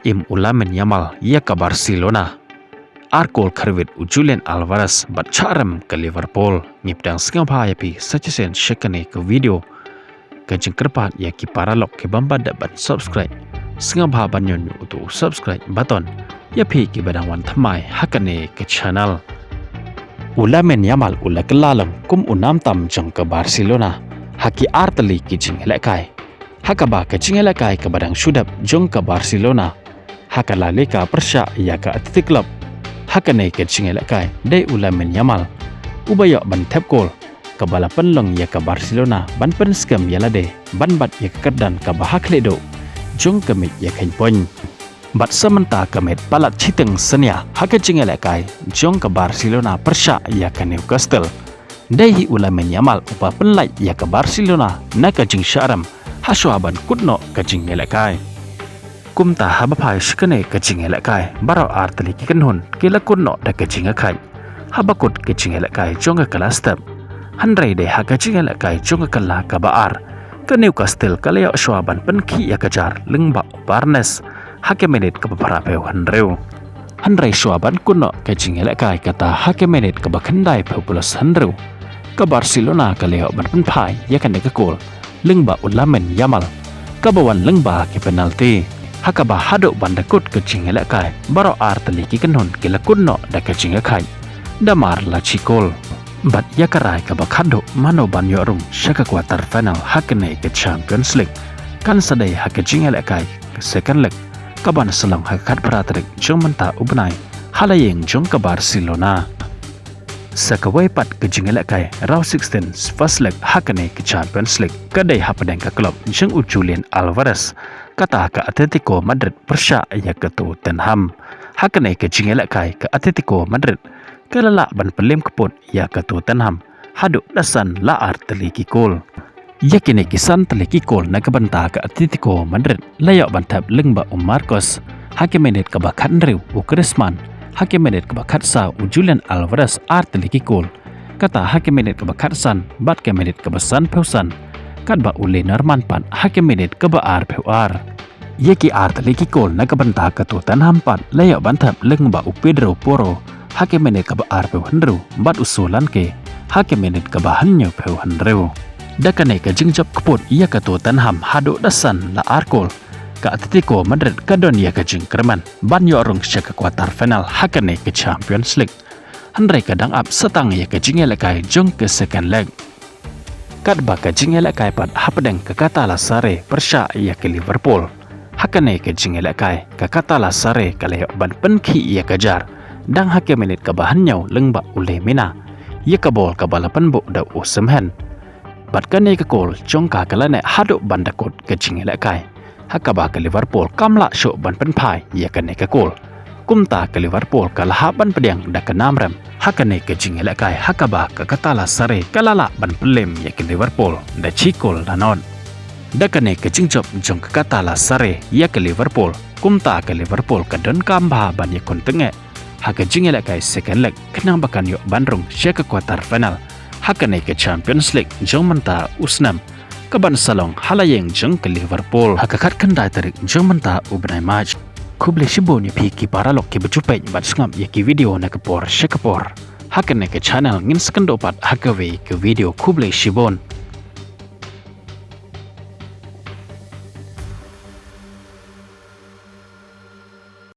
im ulamen Yamal ia ke Barcelona. Arkol Kerwit Julian Alvarez bat charem ke Liverpool ngipdang singapha yapi sachen shekane ke video ke jengkerpat ya ki paralok ke bamba dapat subscribe singapha banyon utu subscribe button yapi ki badang wan thamai hakane ke channel ulamen Yamal ula kelalem kum unam tam jeng ke Barcelona haki arteli ki jeng elekai hakaba ke jeng elekai ke badang sudap jeng ke Barcelona hakala leka persya ya ke Athletic Club hakane ke cingelakai dai ulamen Yamal ubaya ban tap gol ke balapan long ya ke Barcelona ban pen skam yala de ban bat ya ke kerdan ke bahak ledo jong ke mit ya kain poin bat sementa ke met palat citeng senia hake cingelakai jong ke Barcelona persya ya ke Newcastle dai ulamen Yamal upa penlai ya ke Barcelona na ke jing syaram haswaban kutno ke cingelakai kum ta habapai skane kecing elekai barau arteli kikenhun kila kunno da kecing akai habakut kecing elekai jonga kala step handrai de ha kecing elekai jonga kala ka baar ke Newcastle kala ya swaban penki ya kejar lengba Barnes hake menit ke beberapa handreu handrai swaban kunno kecing elekai kata hake menit ke bakendai populas handreu ke Barcelona kala ya ban penpai ya kan de gol lengba ulamen Yamal kabawan lengba ke penalti hakaba hadok bandakut ke cingelakai baro arteli kikenhun kila kunno da ke cingakai damar la cikol bat yakarai ka bakhado mano banyorum shaka quarter final hakne ke Champions League kan sadai hak cingelakai ke second leg kaban selang hakat pratrik jomenta ubnai halayeng jong ke Barcelona sakawai pat ke cingelakai round 16 first leg hakne ke Champions League kadai hapadeng ke klub jeng Julian Alvarez kata ke Atletico Madrid persya ya ke Tottenham hakane ke cingelakai ke Atletico Madrid kelala ban pelim keput ya ke Tottenham haduk dasan la arteli kikol yakine kisan teli kikol na kebenta ke Atletico Madrid layak bantap lengba Marcos hakimenit ke bakat Andrew Griezmann hakimenit ke bakat sa Julian Alvarez arteli kikol kata hakimenit ke bakat san bat ke menit ke besan pausan kad ba ule Norman pan hakim menit ke baar pewar yeki arteli kikol na kabenta ke Tottenham pan layak bantap leng ba Pedro Porro hakim menit ke baar pewandru bat usulan ke hakim menit ke bahannya pewandru dakane ke jengjap keput ia ke Tottenham haduk dasan la arkol ke Atletico Madrid kadon ia ke jengkerman ban yorong ke kuarter final hakane ke Champions League handrai kadang up setang ia ke jingelakai jong ke second leg kad baka jingelakai pat hapadeng ke Katala sare persya ia ke Liverpool hakane ke jingelakai ke Katala sare kaleo ban penki ia kejar dang hake menit ke bahannya lengba ule mina ia ke bol ke balapan bu da usemhen bat kane ke gol jongka kalane haduk bandakut ke jingelakai hakaba ke Liverpool kamla syuk ban penpai ia kane ke gol kumta ke Liverpool kalahaban pedang da ke namrem hakane ke jingelakai hakaba ke Katala sare kalala ban pelem ya ke Liverpool da cikol danon dakane ke jingjop jong ke Katala sare ya ke Liverpool kumta ke Liverpool ke don kamba ban ya kontenge haka jingelakai second leg kenang bakan yok bandrung sya ke quarter final hakane ke Champions League jong menta usnam ke ban salong halayeng jong ke Liverpool hakakat kendai tarik jong menta ubnai match kuble shibon ya piki paralok ki bejupai bat sngam ya ki video na kepor shekapor hakane ke channel ngin sekendopat hakawe ke video kuble shibon